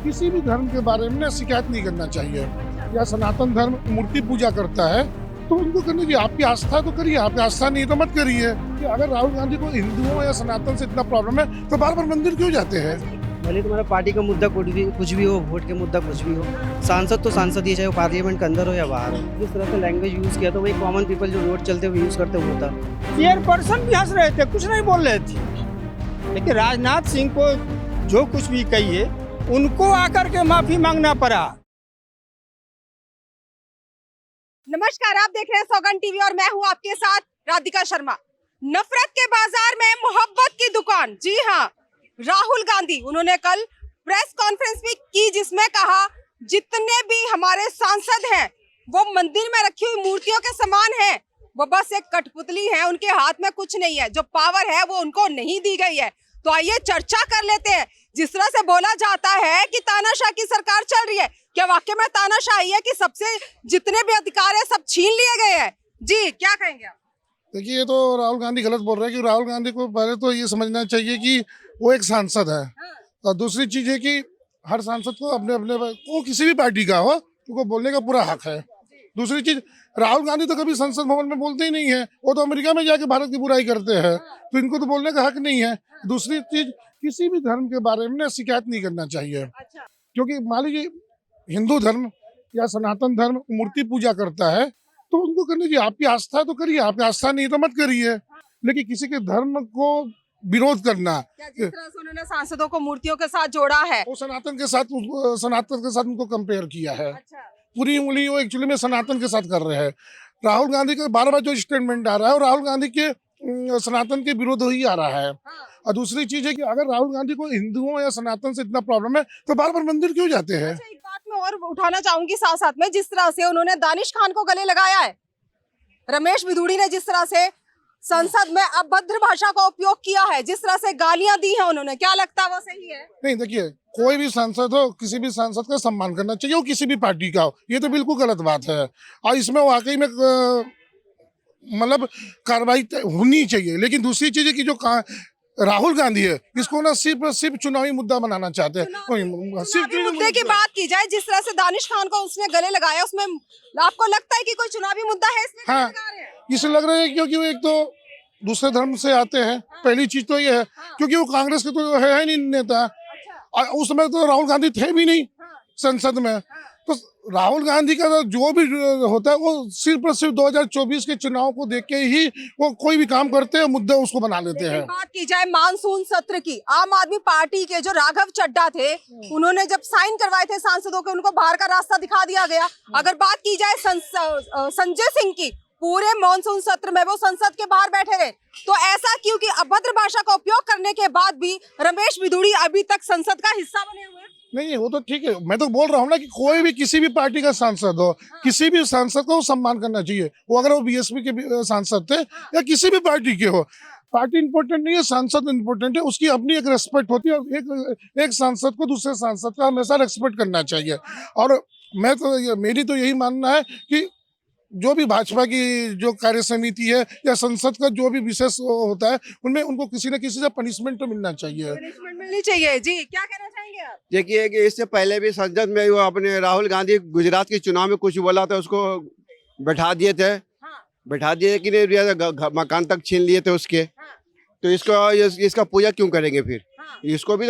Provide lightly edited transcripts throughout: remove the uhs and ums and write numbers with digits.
किसी भी धर्म के बारे में ना शिकायत नहीं करना चाहिए। या सनातन धर्म मूर्ति पूजा करता है तो उनको करने की आपकी आस्था तो करिए, आपकी आस्था नहीं तो मत करिए। कि अगर राहुल गांधी को हिंदुओं या सनातन से इतना प्रॉब्लम है तो बार बार मंदिर क्यों जाते हैं? भले तुम्हारा पार्टी का मुद्दा कुछ भी हो, वोट के मुद्दा कुछ भी हो, सांसद तो सांसद ही, चाहे वो पार्लियामेंट के अंदर हो या बाहर हो। जिस तरह से लैंग्वेज यूज किया तो वही कॉमन पीपल जो रोड चलते हुए यूज करते हुए था। चेयरपर्सन भी हंस रहे थे, कुछ नहीं बोल रहे थे, लेकिन राजनाथ सिंह को जो कुछ भी कहिए उनको आकर के माफी मांगना पड़ा। नमस्कार, आप देख रहे हैं सौगंध टीवी और मैं हूं आपके साथ राधिका शर्मा। नफरत के बाजार में मोहब्बत की दुकान, जी हां, राहुल गांधी उन्होंने कल प्रेस कॉन्फ्रेंस भी की जिसमें कहा जितने भी हमारे सांसद हैं वो मंदिर में रखी हुई मूर्तियों के समान हैं, वो बस एक कठपुतली है, उनके हाथ में कुछ नहीं है, जो पावर है वो उनको नहीं दी गई है। तो आइए चर्चा कर लेते हैं। जिस तरह से बोला जाता है कि तानाशाह की सरकार चल रही है, क्या वाकई में तानाशाही है कि सबसे जितने भी अधिकार है सब छीन लिए गए हैं? जी क्या कहेंगे आप? देखिए, ये तो राहुल गांधी गलत बोल रहे हैं। कि राहुल गांधी को पहले तो ये समझना चाहिए कि वो एक सांसद है। और दूसरी चीज है कि हर सांसद को अपने अपने वो किसी भी पार्टी का हो उनको बोलने का पूरा हक है। दूसरी चीज, राहुल गांधी तो कभी संसद भवन में बोलते ही नहीं है, वो तो अमेरिका में जाके भारत की बुराई करते हैं, तो इनको तो बोलने का हक नहीं है। दूसरी चीज, किसी भी धर्म के बारे में ना शिकायत नहीं करना चाहिए। क्योंकि मान लीजिए हिंदू धर्म या सनातन धर्म मूर्ति पूजा करता है तो उनको करने की आपकी आस्था तो करिए, आपकी आस्था नहीं तो मत करिए। लेकिन किसी के धर्म को विरोध करना, जिस तरह से उन्होंने सांसदों को मूर्तियों के साथ जोड़ा है, वो सनातन के साथ उनको कंपेयर किया है। पूरी उंगली वो एक्चुअली में सनातन के साथ कर रहे हैं। राहुल गांधी का बार बार जो स्टेटमेंट आ रहा है और राहुल गांधी के सनातन के विरोध ही आ रहा है। और दूसरी चीज है कि अगर राहुल गांधी को हिंदुओं या सनातन से इतना प्रॉब्लम है तो बार बार मंदिर क्यों जाते हैं? एक बात मैं और उठाना चाहूंगी साथ साथ में, जिस तरह से उन्होंने दानिश खान को गले लगाया है, रमेश बिधूड़ी ने जिस तरह से संसद में अभद्र भाषा का उपयोग किया है, जिस तरह से गालियां दी हैं उन्होंने, क्या लगता है वो सही है? नहीं, देखिए, कोई भी सांसद हो, किसी भी सांसद का सम्मान करना चाहिए, वो किसी भी पार्टी का हो। ये तो बिल्कुल गलत बात है और इसमें वाकई में मतलब कार्रवाई होनी चाहिए। लेकिन दूसरी चीज है कि जो राहुल गांधी है, इसको ना सिर्फ चुनावी मुद्दा बनाना चाहते हैं। सिर्फ मुद्दे की बात की जाए, जिस तरह से दानिश खान को उसने गले लगाया, उसमें आपको लगता है कि कोई चुनावी मुद्दा है इसमें? हाँ, इसलिए लग रहा है क्योंकि वो एक तो दूसरे धर्म से आते हैं। पहली चीज तो ये है क्योंकि वो कांग्रेस के तो है नहीं नेता। और उस समय तो राहुल गांधी थे भी नहीं संसद में। तो राहुल गांधी का जो भी होता है वो सिर्फ 2024 के चुनाव को देख के ही वो कोई भी काम करते हैं, मुद्दा उसको बना लेते हैं। बात की जाए मानसून सत्र की, आम आदमी पार्टी के जो राघव चड्ढा थे, उन्होंने जब साइन करवाए थे सांसदों के, उनको बाहर का रास्ता दिखा दिया गया। अगर बात की जाए संजय सिंह की, पूरे मानसून सत्र में वो संसद के बाहर बैठे रहे। तो ऐसा क्यों कि अभद्र भाषा का उपयोग करने के बाद भी रमेश बिधूड़ी अभी तक संसद का हिस्सा बने हुए हैं? नहीं, वो तो ठीक है। मैं तो बोल रहा हूँ ना कि कोई भी किसी भी पार्टी का सांसद हो, किसी भी सांसद को सम्मान करना चाहिए। वो अगर वो बीएसपी के सांसद थे या किसी भी पार्टी के हो, पार्टी इंपॉर्टेंट नहीं है, सांसद इंपॉर्टेंट है। उसकी अपनी एक रेस्पेक्ट होती है और एक सांसद को दूसरे सांसद का हमेशा रेस्पेक्ट करना चाहिए। और मेरी तो यही मानना है कि जो भी भाजपा की जो कार्य समिति है या संसद का जो भी विशेष होता है, उनमें उनको किसी न किसी से पनिशमेंट तो मिलना चाहिए। पनिशमेंट मिलनी चाहिए। जी क्या कहना चाहेंगे आप? देखिए कि इससे पहले भी संसद में वो अपने राहुल गांधी गुजरात के चुनाव में कुछ बोला था, उसको बैठा दिए थे। बैठा दिए कि मकान तक छीन लिए थे उसके। तो इसका पूजा क्यों करेंगे फिर? इसको भी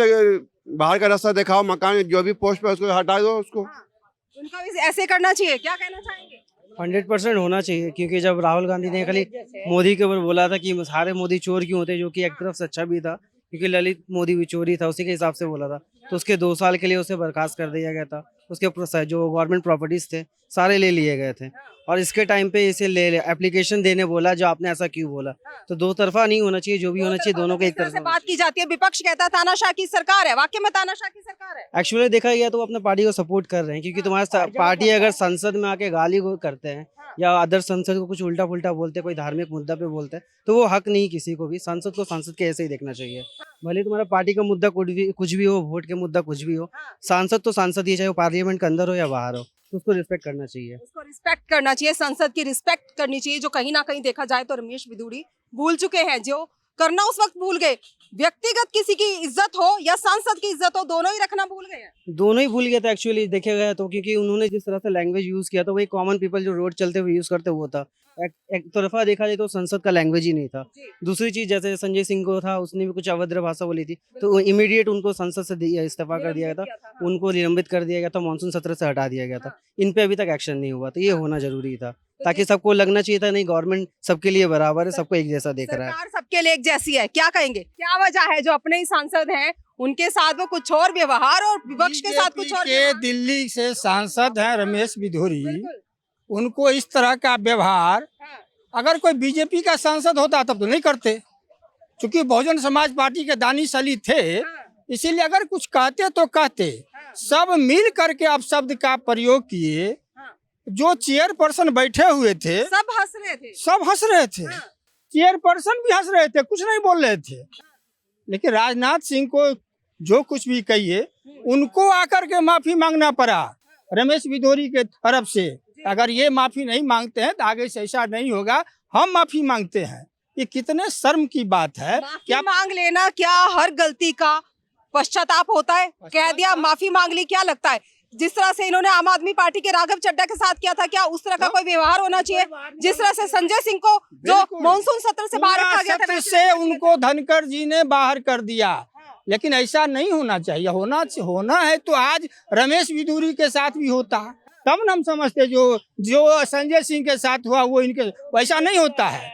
बाहर का रास्ता दिखाओ, मकान जो भी पोस्ट पे उसको हटा दो उसको। उनका भी ऐसे करना चाहिए। क्या कहना चाहेंगे? 100% होना चाहिए, क्योंकि जब राहुल गांधी ने खाली मोदी के ऊपर बोला था कि सारे मोदी चोर क्यों होते, जो कि एक तरफ से अच्छा भी था क्योंकि ललित मोदी भी चोरी था, उसी के हिसाब से बोला था। तो उसके 2 साल के लिए उसे बर्खास्त कर दिया गया था। उसके जो गवर्नमेंट प्रॉपर्टीज थे सारे ले लिए गए थे और इसके टाइम पे इसे ले एप्लीकेशन देने बोला, जो आपने ऐसा क्यों बोला। तो दो तरफा नहीं होना चाहिए, जो भी होना चाहिए दोनों के एक तरफा। बात की जाती है, विपक्ष कहता है तानाशाह की सरकार है, वाकई में तानाशाह की सरकार है। एक्चुअली देखा गया तो वो अपने पार्टी को सपोर्ट कर रहे हैं, क्योंकि तुम्हारे पार्टी अगर संसद में आके गाली करते हैं या अदर संसद को कुछ उल्टा पुल्टा बोलते हैं, कोई धार्मिक मुद्दा पे बोलते हैं, तो वो हक नहीं किसी को भी। संसद को संसद के ऐसे ही देखना चाहिए। भले तुम्हारा पार्टी का मुद्दा कुछ भी हो, वोट के मुद्दा कुछ भी हो, सांसद तो सांसद ही, चाहे वो पार्लियामेंट के अंदर हो या बाहर हो, तो उसको रिस्पेक्ट करना चाहिए। उसको रिस्पेक्ट करना चाहिए, संसद की रिस्पेक्ट करनी चाहिए, जो कहीं ना कहीं देखा जाए तो रमेश बिधूड़ी भूल चुके हैं, जो करना उस वक्त भूल गए। व्यक्तिगत किसी की इज्जत हो या सांसद की इज्जत हो, दोनों ही रखना भूल गए हैं। दोनों ही भूल गया था एक्चुअली देखे गया तो, क्योंकि उन्होंने जिस तरह से लैंग्वेज यूज किया था वही कॉमन पीपल जो रोड चलते हुए यूज करते वो था। एक तरफा देखा जाए तो संसद का लैंग्वेज ही नहीं था। दूसरी चीज जैसे संजय सिंह को था, उसने भी कुछ अभद्र भाषा बोली थी तो इमीडिएट उनको संसद से इस्तीफा कर दिया गया था, उनको निलंबित कर दिया गया था, मानसून सत्र से हटा दिया गया था। इन पे अभी तक एक्शन नहीं हुआ, तो ये होना जरूरी था ताकि सबको लगना चाहिए था नहीं गवर्नमेंट सबके लिए बराबर है, सबको एक जैसा देख रहा है। सरकार सबके लिए एक जैसी है, क्या कहेंगे, क्या वजह है जो अपने ही सांसद हैं उनके साथ वो कुछ और व्यवहार और विपक्ष के साथ कुछ और के व्यवहार? दिल्ली से सांसद हैं रमेश बिधूरी, उनको इस तरह का व्यवहार अगर कोई बीजेपी का सांसद होता तब तो नहीं करते, क्योंकि बहुजन समाज पार्टी के दानिश-अली थे, इसीलिए अगर कुछ कहते तो कहते। सब मिल करके अब शब्द का प्रयोग किए, जो चेयरपर्सन बैठे हुए थे सब हंस रहे थे। सब हंस रहे थे, चेयरपर्सन भी हंस रहे थे, कुछ नहीं बोल रहे थे। लेकिन राजनाथ सिंह को जो कुछ भी कहिए, उनको आकर के माफी मांगना पड़ा रमेश बिधूरी के तरफ से। अगर ये माफी नहीं मांगते हैं तो आगे से ऐसा नहीं होगा, हम माफी मांगते हैं। ये कितने शर्म की बात है। क्या मांग लेना, क्या हर गलती का पश्चाताप होता है? कह दिया माफी मांग ली, क्या लगता है जिस तरह से इन्होंने आम आदमी पार्टी के राघव चड्ढा के साथ किया था, क्या उस तरह का कोई व्यवहार होना चाहिए? जिस तरह से संजय सिंह को जो मानसून सत्र से बाहर रखा गया था, से उनको धनखड़ जी ने बाहर कर दिया, लेकिन ऐसा नहीं होना चाहिए। होना है तो आज रमेश बिधूरी के साथ भी होता, तब न हम समझते। जो संजय सिंह के साथ हुआ वो इनके, वैसा नहीं होता है,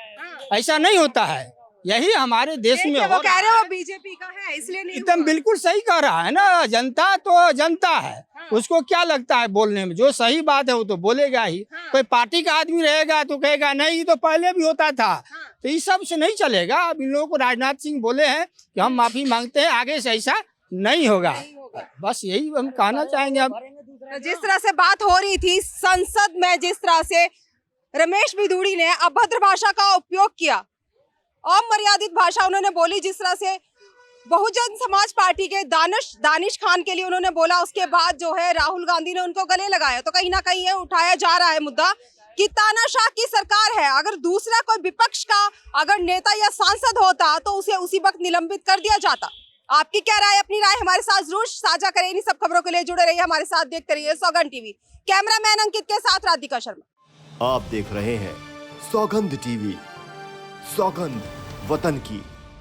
ऐसा नहीं होता है। यही हमारे देश में वो कह रहे हो बीजेपी का है इसलिए नहीं एकदम हुआ। बिल्कुल सही कह रहा है ना। जनता तो जनता है, उसको क्या लगता है बोलने में, जो सही बात है वो तो बोलेगा ही। कोई पार्टी का आदमी रहेगा तो कहेगा नहीं ये तो पहले भी होता था, तो इस सब से नहीं चलेगा। अब इन लोगों को राजनाथ सिंह बोले हैं कि हम माफी मांगते हैं, आगे से ऐसा नहीं होगा। बस यही हम कहना चाहेंगे। अब जिस तरह से बात हो रही थी संसद में, जिस तरह से रमेश बिधूरी ने अभद्र भाषा का उपयोग किया, अमर्यादित भाषा उन्होंने बोली, जिस तरह से बहुजन समाज पार्टी के दानिश खान के लिए उन्होंने बोला, उसके बाद जो है राहुल गांधी ने उनको गले लगाया। तो कहीं ना कहीं ये उठाया जा रहा है मुद्दा कि तानाशाह की सरकार है। अगर दूसरा कोई विपक्ष का अगर नेता या सांसद होता तो उसे उसी वक्त निलंबित कर दिया जाता। आपकी क्या राय, अपनी राय हमारे साथ जरूर साझा करें। इन सब खबरों के लिए जुड़े रहिए हमारे साथ, देखते रहिए सौगंध टीवी। कैमरामैन अंकित के साथ राधिका शर्मा। आप देख रहे हैं सौगंध टीवी, सौगंध वतन की।